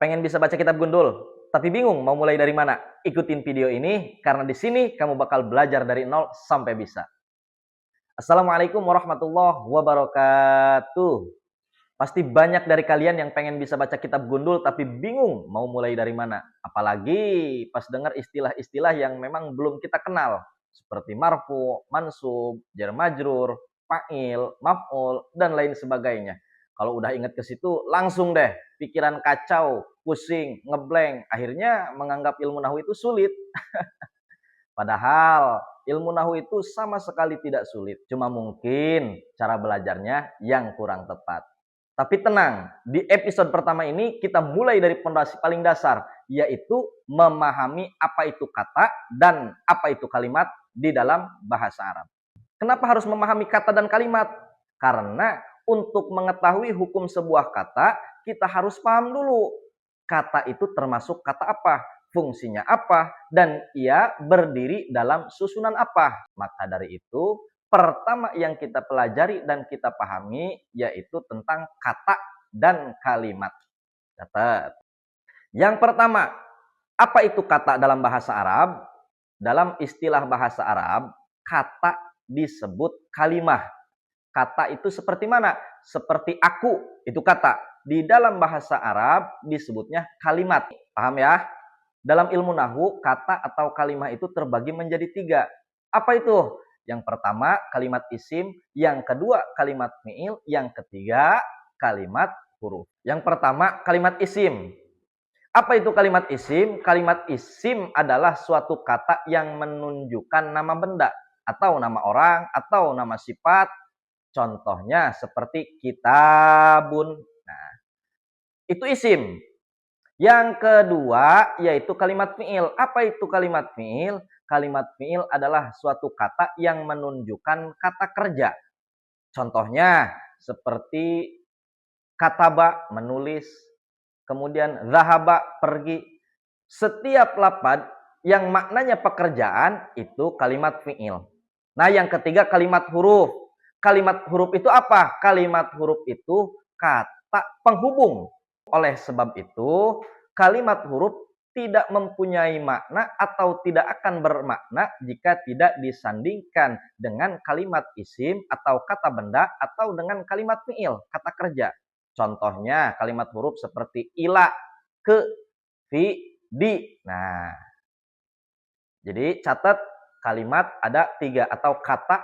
Pengen bisa baca kitab gundul, tapi bingung mau mulai dari mana? Ikutin video ini, karena di sini kamu bakal belajar dari nol sampai bisa. Assalamualaikum warahmatullahi wabarakatuh. Pasti banyak dari kalian yang pengen bisa baca kitab gundul, tapi bingung mau mulai dari mana. Apalagi pas dengar istilah-istilah yang memang belum kita kenal. Seperti marfu, mansub, jar majrur, fa'il, maf'ul, dan lain sebagainya. Kalau udah inget ke situ, langsung deh pikiran kacau, pusing, ngeblank. Akhirnya menganggap ilmu nahwu itu sulit. Padahal ilmu nahwu itu sama sekali tidak sulit. Cuma mungkin cara belajarnya yang kurang tepat. Tapi tenang, di episode pertama ini kita mulai dari pondasi paling dasar, yaitu memahami apa itu kata dan apa itu kalimat di dalam bahasa Arab. Kenapa harus memahami kata dan kalimat? Karena untuk mengetahui hukum sebuah kata, kita harus paham dulu. Kata itu termasuk kata apa? Fungsinya apa? Dan ia berdiri dalam susunan apa? Maka dari itu, pertama yang kita pelajari dan kita pahami yaitu tentang kata dan kalimat. Catat. Yang pertama, apa itu kata dalam bahasa Arab? Dalam istilah bahasa Arab, kata disebut kalimah. Kata itu seperti mana? Seperti aku, itu kata. Di dalam bahasa Arab disebutnya kalimat. Paham ya? Dalam ilmu nahwu, kata atau kalimah itu terbagi menjadi 3. Apa itu? Yang pertama kalimat isim, yang kedua kalimat fi'il, yang ketiga kalimat huruf. Yang pertama kalimat isim. Apa itu kalimat isim? Kalimat isim adalah suatu kata yang menunjukkan nama benda atau nama orang atau nama sifat. Contohnya seperti kitabun. Nah, itu isim. Yang kedua yaitu kalimat fi'il. Apa itu kalimat fi'il? Kalimat fi'il adalah suatu kata yang menunjukkan kata kerja. Contohnya seperti kataba, menulis, kemudian zahaba, pergi. Setiap lafaz yang maknanya pekerjaan itu kalimat fi'il. Nah, yang ketiga kalimat huruf. Kalimat huruf itu apa? Kalimat huruf itu kata penghubung. Oleh sebab itu, kalimat huruf tidak mempunyai makna atau tidak akan bermakna jika tidak disandingkan dengan kalimat isim atau kata benda atau dengan kalimat fi'il, kata kerja. Contohnya kalimat huruf seperti ila, ke, fi, di. Nah, jadi catat kalimat ada 3 atau kata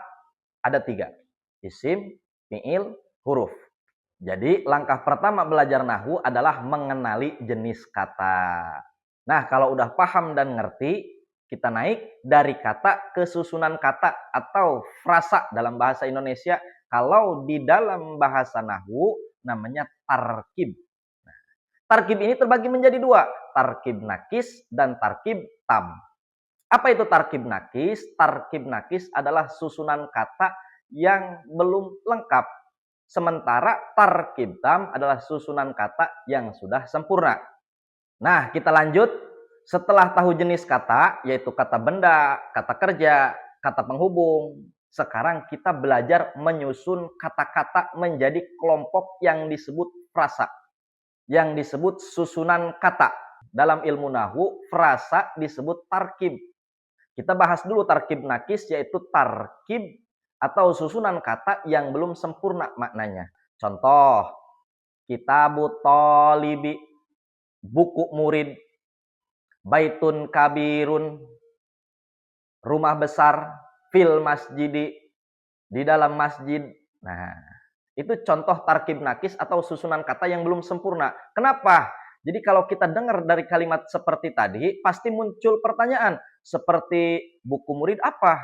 ada 3. Isim, fi'il, huruf. Jadi langkah pertama belajar nahwu adalah mengenali jenis kata. Nah, kalau udah paham dan ngerti, kita naik dari kata ke susunan kata atau frasa dalam bahasa Indonesia. Kalau di dalam bahasa nahwu namanya tarkib. Nah, tarkib ini terbagi menjadi 2, tarkib nakis dan tarkib tam. Apa itu tarkib nakis? Tarkib nakis adalah susunan kata yang belum lengkap. Sementara tarkib tam adalah susunan kata yang sudah sempurna. Nah, kita lanjut. Setelah tahu jenis kata, yaitu kata benda, kata kerja, kata penghubung, sekarang kita belajar menyusun kata-kata menjadi kelompok yang disebut frasa, yang disebut susunan kata. Dalam ilmu nahwu, frasa disebut tarkib. Kita bahas dulu tarkib nakis, yaitu tarkib atau susunan kata yang belum sempurna maknanya. Contoh, kitabut tolibi, buku murid, baitun kabirun, rumah besar, fil masjidi, di dalam masjid. Nah, itu contoh tarkib nakis atau susunan kata yang belum sempurna. Kenapa? Jadi kalau kita dengar dari kalimat seperti tadi, pasti muncul pertanyaan. Seperti buku murid apa?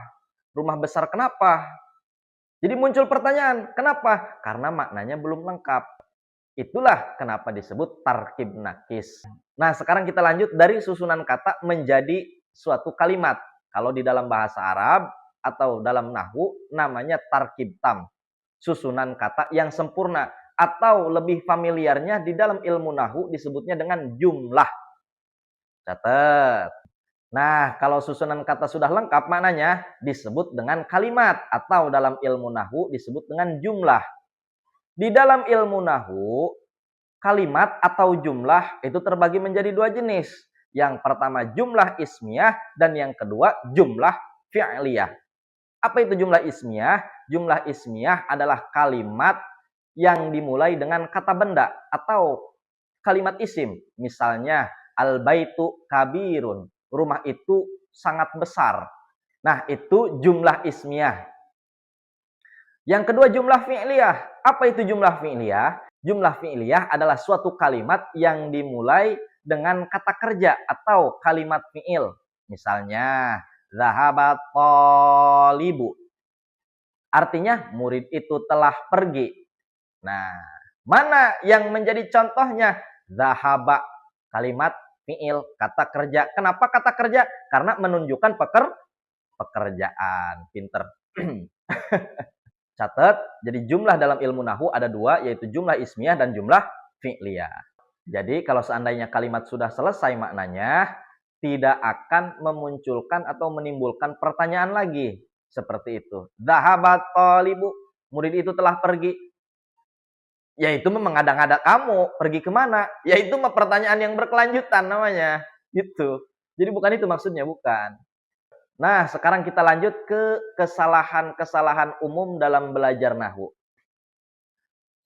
Rumah besar kenapa? Jadi muncul pertanyaan, kenapa? Karena maknanya belum lengkap. Itulah kenapa disebut tarkib nakis. Nah, sekarang kita lanjut dari susunan kata menjadi suatu kalimat. Kalau di dalam bahasa Arab atau dalam nahwu namanya tarkib tam. Susunan kata yang sempurna. Atau lebih familiarnya di dalam ilmu nahwu disebutnya dengan jumlah. Catat. Nah, kalau susunan kata sudah lengkap maknanya disebut dengan kalimat atau dalam ilmu nahwu disebut dengan jumlah. Di dalam ilmu nahwu, Kalimat atau jumlah itu terbagi menjadi dua jenis. Yang pertama jumlah ismiyah dan yang kedua jumlah fi'liyah. Apa itu jumlah ismiyah? Jumlah ismiyah adalah kalimat yang dimulai dengan kata benda atau kalimat isim. Misalnya, al-baitu kabirun. Rumah itu sangat besar. Nah, itu jumlah ismiyah. Yang kedua jumlah fi'liyah. Apa itu jumlah fi'liyah? Jumlah fi'liyah adalah suatu kalimat yang dimulai dengan kata kerja atau kalimat fi'il. Misalnya, zahabat talibu. Artinya murid itu telah pergi. Nah, mana yang menjadi contohnya? Zahaba, kalimat fi'il, kata kerja. Kenapa kata kerja? Karena menunjukkan pekerjaan. Pinter. Catat, jadi jumlah dalam ilmu nahu ada dua, yaitu jumlah ismiyah dan jumlah fi'liyah. Jadi kalau seandainya kalimat sudah selesai maknanya, tidak akan memunculkan atau menimbulkan pertanyaan lagi. Seperti itu. Zahabat talibu, murid itu telah pergi. Yaitu mengada-ngada kamu, pergi kemana? Yaitu pertanyaan yang berkelanjutan namanya. Gitu. Jadi bukan itu maksudnya, bukan. Nah, sekarang kita lanjut ke kesalahan-kesalahan umum dalam belajar nahwu.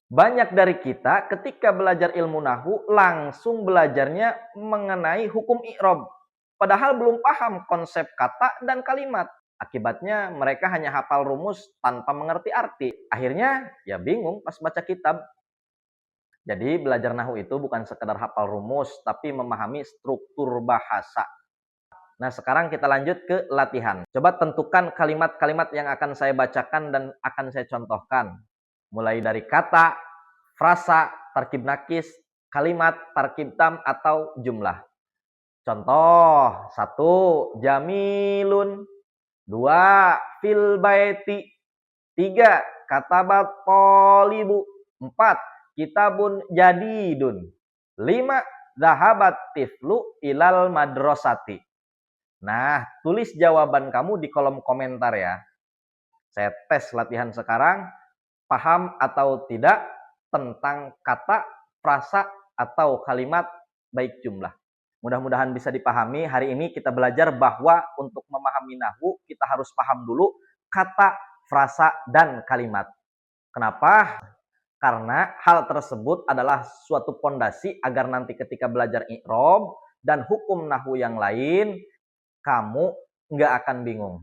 Banyak dari kita ketika belajar ilmu nahwu langsung belajarnya mengenai hukum i'rab. Padahal belum paham konsep kata dan kalimat. Akibatnya mereka hanya hafal rumus tanpa mengerti arti. Akhirnya ya bingung pas baca kitab. Jadi belajar nahwu itu bukan sekedar hafal rumus, tapi memahami struktur bahasa. Nah, sekarang kita lanjut ke latihan. Coba tentukan kalimat-kalimat yang akan saya bacakan dan akan saya contohkan. Mulai dari kata, frasa, tarkib nakis, kalimat, tarkib tam, atau jumlah. Contoh, 1. Jamilun. 2. Fil baiti. 3. Katabat tolibu. 4. Kitabun jadidun. 5. Zahabat tiflu ilal madrasati. Nah, tulis jawaban kamu di kolom komentar ya. Saya tes latihan sekarang, paham atau tidak tentang kata, frasa, atau kalimat baik jumlah. Mudah-mudahan bisa dipahami. Hari ini kita belajar bahwa untuk memahami nahwu, kita harus paham dulu kata, frasa, dan kalimat. Kenapa? Karena hal tersebut adalah suatu pondasi agar nanti ketika belajar i'rab dan hukum nahwu yang lain, kamu nggak akan bingung.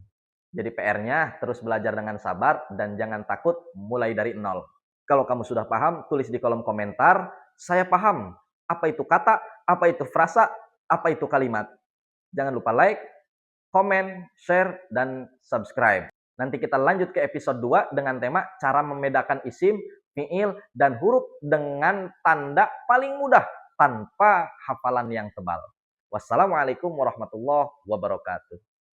Jadi PR-nya terus belajar dengan sabar dan jangan takut mulai dari nol. Kalau kamu sudah paham, tulis di kolom komentar, saya paham. Apa itu kata, apa itu frasa, apa itu kalimat. Jangan lupa like, komen, share, dan subscribe. Nanti kita lanjut ke episode 2 dengan tema cara membedakan isim, fi'il, dan huruf dengan tanda paling mudah tanpa hafalan yang tebal. Wassalamualaikum warahmatullahi wabarakatuh.